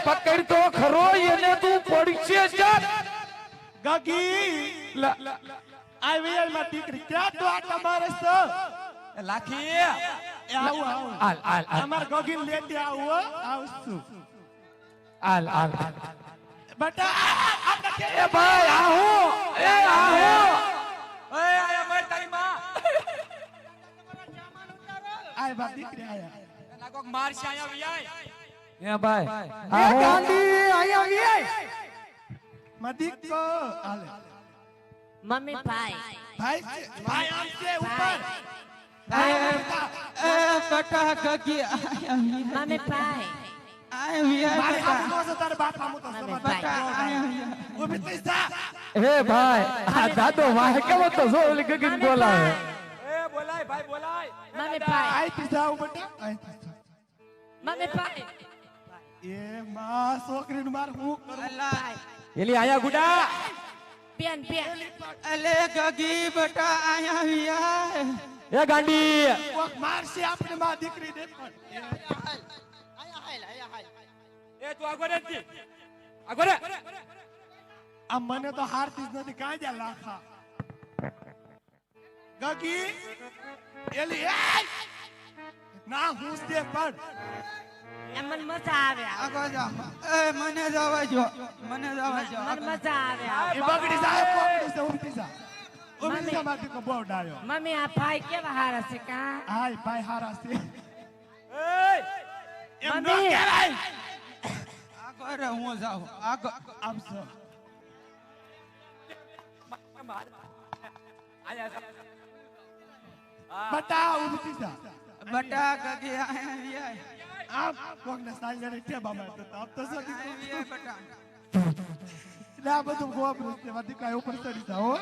પકડ તો ખરો એને તું પડશે ગગી આવી માં દીકરી ક્યાં તો આટલા મારસ તો લાખી આવું આવું અમાર ગગી લેતી આવું આવશું આલ બટા એ ભાઈ આહો એ આયા મર તારી માં આય બા દીકરી આયા લાગો માર છે આયા વિયાય એ ભાઈ એ ગાંડી આયા વિયાય મદીકો આલે મમ્મી ભાઈ ભાઈ આમ છે ઉપર બટા ગગી મમ્મી ભાઈ મારે આમનો છે તારે બાપ આમો તો ઉભી થઈ જા હે ભાઈ આ દાદો વાહ કેવો તો જો ઓલી ગગન બોલાવે એ બોલાય ભાઈ બોલાય મમ્મી ભાઈ આઈ થી જાવ બેટા આઈ થી મમ્મી ભાઈ એ માં છોકરીને માર હું કરું એલી આયા ગુડા પેન અલે ગગી બટા આયા વિયા એ ગાંડી કોક મારશે આપણે માં દીકરી દે પણ એ તું આગોરે જી આગોરે આ મને તો હારતી જ નથી કાંઈ જા લાખા ગગી એલી એ ના હું દે પણ મને મજા આવે આગો જા એ મને જવા જો મને જવા જો મને મજા આવે એ બગડી જાય પકડી છે ઉભી જા ઉભી જા માટી કો બહુ ડાયો મમ્મી આ ભાઈ કેવા હારા છે કા હાય ભાઈ હારા છે એમ ન મમ્મી. કહેવાય આગો રે હું જાઉં આગો આપસો બટા ઉભી જા બટા ગગી આયા વિયા આપ કોક ને સાંજરે કે બાબા તો આપ તો સદી વિયા બટા લા બધું ગોબરું છે વાદી કાય ઉપર ચડી જા હો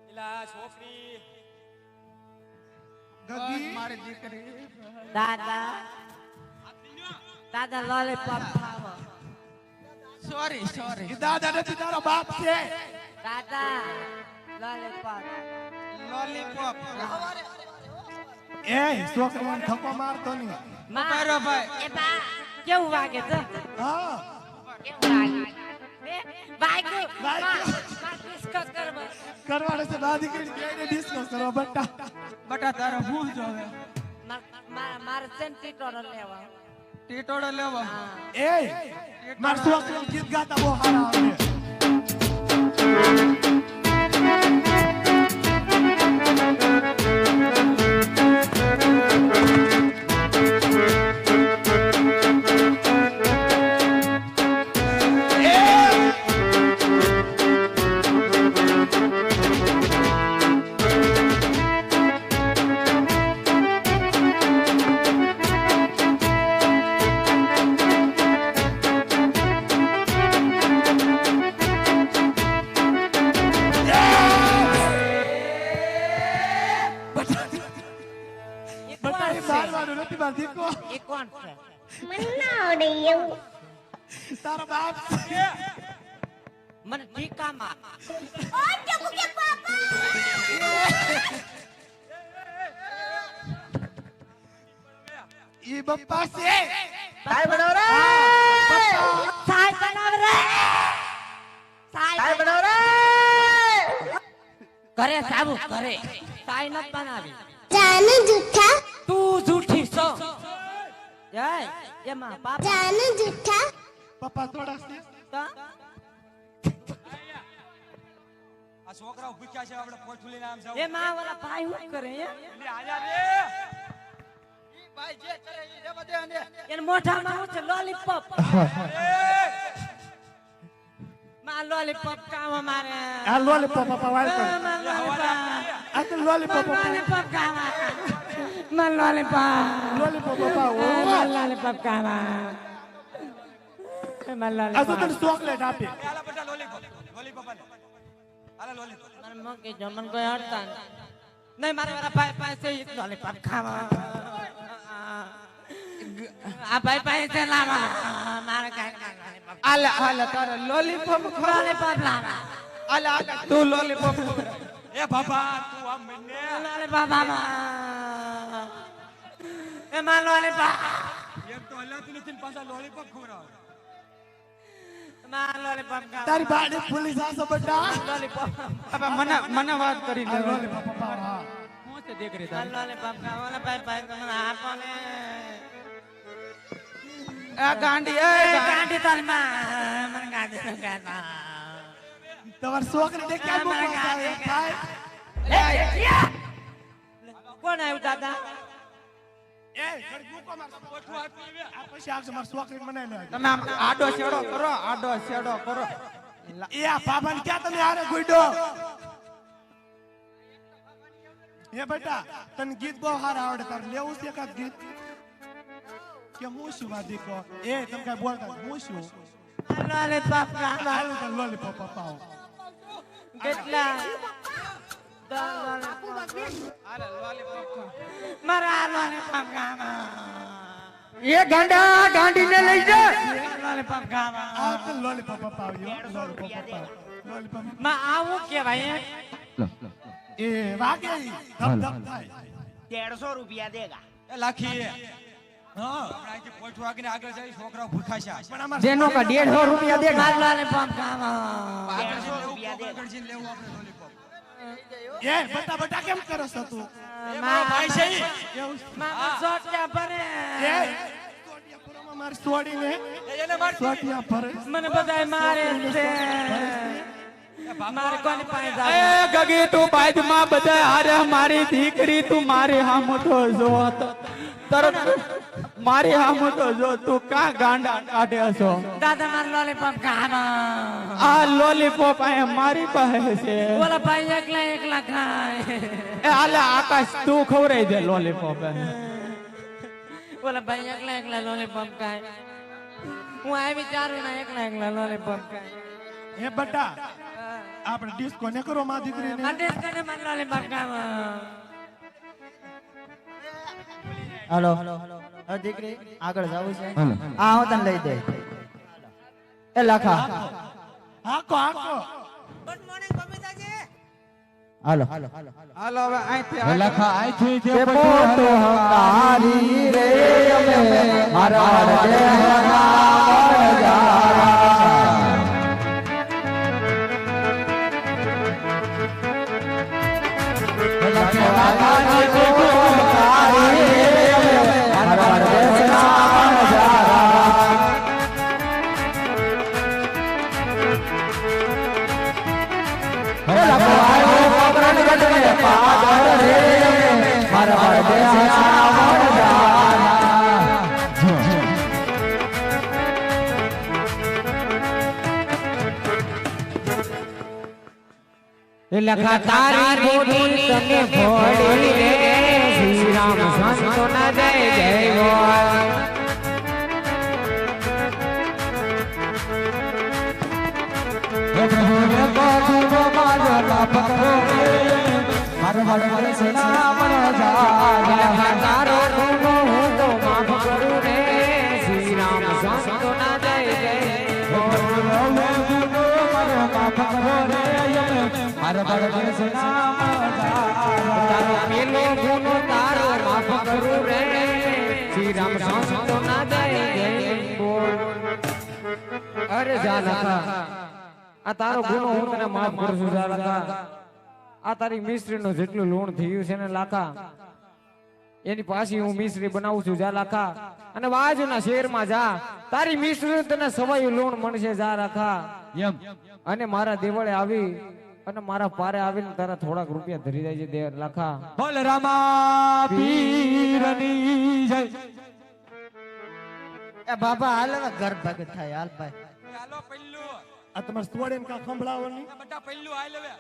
એલા છોકરી ગગી મારી દીકરી દાદા લોલીપોપ ખાવો સોરી એ દાદા નથી તારો બાપ છે દાદા લોલીપોપ લોલીપોપ એ છોકરાને થપ્પો મારતો નહીં મારો ભાઈ એ બા કેવું વાગે છે હા કેવું વાગે વાગ્યું. ડિસ્કસ કરવા કરવાડે છે દાદી કે બેને ડિસ્કસ કરો બટા બટા તારો હું જોવે મારે સેન્ટીટોર લેવા ટીટોડો લેવો એ માર છોકરો ગીત ગાતા બહુ સારા આવે એ કોણ છે તારો બાપ છે મને ઠીકામાં ઈ બપ્પા છે સાહેબ બનાવ રે સાહેબ બનાવ રે ઘરે સાબુ ઘરે સાઈ ન બનાવી જાને જૂઠા તું જૂઠી છો જાય એમાં પાપ પપ્પા થોડા છે તો આ છોકરાઓ ભૂખ્યા છે આપણે પોઠું લઈને આમ જાવ એમાં ઓલા ભાઈ શું કરે હે એટલે આયા રે ભાઈ જે કરે એ રેવા દે આને એને મોઢામાં શું છે લોલીપોપ માં લોલીપોપ કામ મારે આ લોલીપોપ પપ્પા વાળ કર આ તો લોલીપોપ લોલીપોપ કામ માં લોલીપોપ પપ્પા ઓ લોલીપોપ કામ માં આ તો લોલીપોપ તને ચોકલેટ આપે આલા બેટા લોલીપોપ આલા લોલીપોપ મારે મગી જમન કોઈ હડતા નહીં મારે મારા ભાઈ પાસે લોલીપોપ ખાવા આ ભાઈ પાસે લાવા મારે કાઈ લોલીપોપ આલા આલા તારા લોલીપોપ લોલીપોપ લાવા આલા આલા તું લોલીપોપ એ બાબા તું આમ મને લોલીપોપ બાબા એમાં લોલીપોપ એક તો હલાતું નથી ને પાછા લોલીપોપ ખવડાવે માં લોલીપોપ ખાવા તારી બાડી ફૂલી જાસો બેટા લોલીપોપ બાબા મને વાત કરી આ દે લોલીપોપ પપ્પા હા હું છે દીકરી માં તારી લોલીપોપ ખાવા ઓલા ભાઈ પાસે મને આપો ને આ ગાંડી એ ગાંડી તારી માં મને ગાંડી ન કહેતા તમાર છોકરી ને ક્યાં મૂકો થાય કોણ આવ્યું દાદા એ ઘડી મૂકો માર પોઠું આપી લે આ પછી આગળ માર છોકરી મને લે તમે આમ આડો છેડો કરો એ આ બાબાને ક્યાં તમે હારે ગુડો એ બેટા તને ગીત બહુ સારા આવડે તારે લેવું છે એકાદ ગીત કે હું શું વાદી કહો એ તમે કઈ બોલતા હું શું લોલીપોપ ખાવા હાલ તને લોલીપોપ પપ્પાઓ કેટલા મારા લોલીપોપ ખાવા એ ગાંડીને લઈ જા લોલીપોપ ખાવા આ તો લોલીપોપ પપ્પાઓ લોલીપોપ પપ્પાઓ લોલીપોપ માં આવું કેવાય એ વાગે ધપ ધપ થાય 150 રૂપિયા દેગા એ લાખી હા આપણે આજે પોઠું આગળ આગળ જાય છોકરાઓ ભૂખ્યા છે પણ અમાર જેનો કા 150 રૂપિયા દે મારા લોલીપોપ ખાવા આગળ જઈને લેવું આપણે લોલીપોપ એ બટા બટા કેમ કરો છો તું એ મારો ભાઈ છે ઈ. એવું મારા સોટિયા ભરે એ સોટિયાપુરામાં મારી સોડીને એને માર સોટિયા ભરે મને બધાય મારે છે મારે કોની પાસે એ જાવ ગગી તું બાજમાં બધા હારે મારી દીકરી તું મારી હામો તો જો તરત મારી હામો તો જો તું કા ગાંડા કાઢે છો દાદા મારા લોલીપોપ ખાવા આ લોલીપોપ આ મારી પાસે છે બોલા ભાઈ એકલા ખાય એ આલે આકાશ તું ખવરાઈ દે લોલીપોપ બોલા ભાઈ એકલા લોલીપોપ ખાય હું આ વિચારું ના એકલા લોલીપોપ ખાય એ બટા આપણે ડિસ્કો ને કરો માં દીકરીને માટે કને મારા લોલીપોપ ખાવા હાલો દીકરી આગળ જવું છે આ હું તને લઈ દે એ લખા હાકો હાકો ગુડ મોર્નિંગ બબીતાજી હાલો હાલો હવે અહીંથી લખા આઈથી જે પોતો હંકારી રે અમે મારા દેહના લખા તારી ગોદી તને ભોળી રે શ્રી રામ સંતો ના જય જય બોલ પ્રભુ રે બાબુ મારો લાભ કરો રે મારો મારો સેના મન જા તારો ગુનો હું તો માફ કરું રે શ્રી રામ સંતો ના જય જય બોલ મારો માફ કરો રે મારા બાળક સેના તારો પેલો ગુનો તારો માફ કરું રે શ્રી રામ સંતો ના જય જય બોલ અરે જા લખા આ તારો ગુનો હું તને માફ કરું છું જા લખા આ તારી મિસ્ત્રી નું જેટલું લૂણ થયું છે ને લાખા એની પાસે હું મિશ્રી બનાવું છું જા લાખા અને બાજુના શહેરમાં જા તારી મિશ્રી તને સવાયું લૂણ મળશે જા લાખા એમ અને મારા દેવળે આવી અને મારા પારે આવીને તારા થોડાક રૂપિયા ધરી જાય છે દેવ લાખા બોલ રામા પીરની જય એ બાબા હાલ હવે ઘર ભગત થાય હાલ ભાઈ હાલો પહેલું આ તમારે સ્ટુડન્ટ કા ખંભળાવવાની બધા પહેલું હાલ હવે